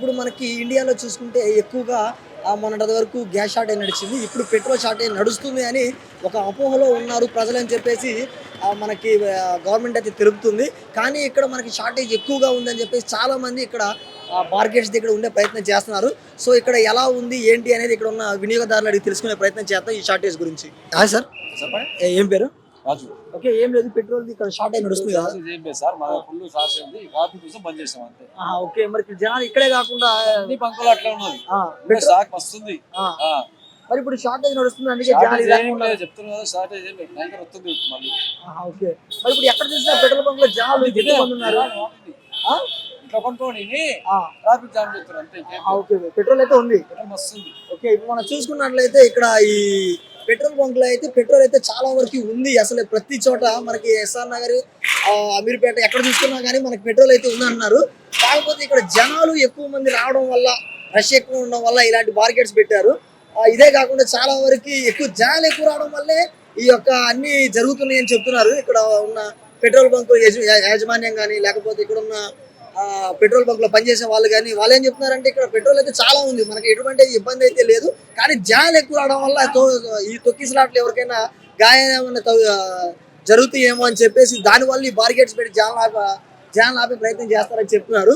ఇప్పుడు మనకి ఇండియాలో చూసుకుంటే ఎక్కువగా మొన్నటి వరకు గ్యాస్ షార్టేజ్ నడిచింది. ఇప్పుడు పెట్రోల్ షార్టేజ్ నడుస్తుంది అని ఒక అపోహలో ఉన్నారు ప్రజలని చెప్పేసి మనకి గవర్నమెంట్ అయితే తెలుపుతుంది. కానీ ఇక్కడ మనకి షార్టేజ్ ఎక్కువగా ఉందని చెప్పేసి చాలామంది ఇక్కడ మార్కెట్స్ దగ్గర ఉండే ప్రయత్నం చేస్తున్నారు. సో, ఇక్కడ ఎలా ఉంది, ఏంటి అనేది ఇక్కడ ఉన్న వినియోగదారులు అడిగి తెలుసుకునే ప్రయత్నం చేద్దాం ఈ షార్టేజ్ గురించి. సార్ చెప్పండి. ఏం పేరు? రాజు. ఓకే. ఏం లేదు, పెట్రోల్‌ది ఇక్కడ షార్టేజ్ నడుస్తుంది కదా! ఏం లేదు సార్, మా ఫుల్ షార్ట్ ఉంది. కాఫీ కోసం బంద్ చేసాం అంతే. ఓకే. మరి ఇక్కడ జనాలు ఇక్కడే కాకుండా అన్ని బంకులు అట్లా ఉన్నది. పెట్రోల్ స్టాక్ వస్తుంది. మరి ఇప్పుడు షార్టేజ్ నడుస్తుంది అందుకే జనాలు చెప్తున్నా కదా, షార్టేజ్ ఏం లేదు. ట్యాంకర్ వస్తుంది మళ్ళీ. ఓకే. మరి ఇప్పుడు ఎక్కడ చూసినా పెట్రోల్ బంక్ లో జనాలు ఎక్కువ మంది ఉన్నారు. ఇట్లా కొనుక్కోని ట్రాఫిక్ జామ్ చేస్తారు అంతే. ఓకే. పెట్రోల్ అయితే ఉంది. వస్తుంది. ఓకే. ఇప్పుడు మనం చూసుకున్నట్లయితే ఇక్కడ ఈ పెట్రోల్ బంక్ లో అయితే పెట్రోల్ అయితే చాలా వరకు ఉంది. అసలు ప్రతి చోట మనకి ఎస్ఆర్ నగర్, అమీర్పేట ఎక్కడ చూసుకున్నా కానీ మనకి పెట్రోల్ అయితే ఉంది అంటున్నారు. కాకపోతే ఇక్కడ జనాలు ఎక్కువ మంది రావడం వల్ల, రష్ ఎక్కువ ఉండడం వల్ల ఇలాంటి మార్కెట్స్ పెట్టారు. ఇదే కాకుండా చాలా వరకు జనాలు ఎక్కువ రావడం వల్లే ఈ యొక్క అన్ని జరుగుతున్నాయి అని చెప్తున్నారు. ఇక్కడ ఉన్న పెట్రోల్ బంక్ యాజమాన్యం కానీ, లేకపోతే ఇక్కడ ఉన్న పెట్రోల్ బంక్ లో పనిచేసే వాళ్ళు కానీ వాళ్ళు ఏం చెప్తున్నారంటే ఇక్కడ పెట్రోల్ అయితే చాలా ఉంది, మనకి ఎటువంటి ఇబ్బంది అయితే లేదు. కానీ జనాలు ఎక్కువ రావడం వల్ల ఈ తొక్కిసలాట్లు ఎవరికైనా గాయం ఏమన్నా జరుగుతాయేమో అని చెప్పేసి దానివల్ల ఈ బార్గెట్స్ పెట్టి జనాలు ఆపే ప్రయత్నం చేస్తారని చెప్తున్నారు.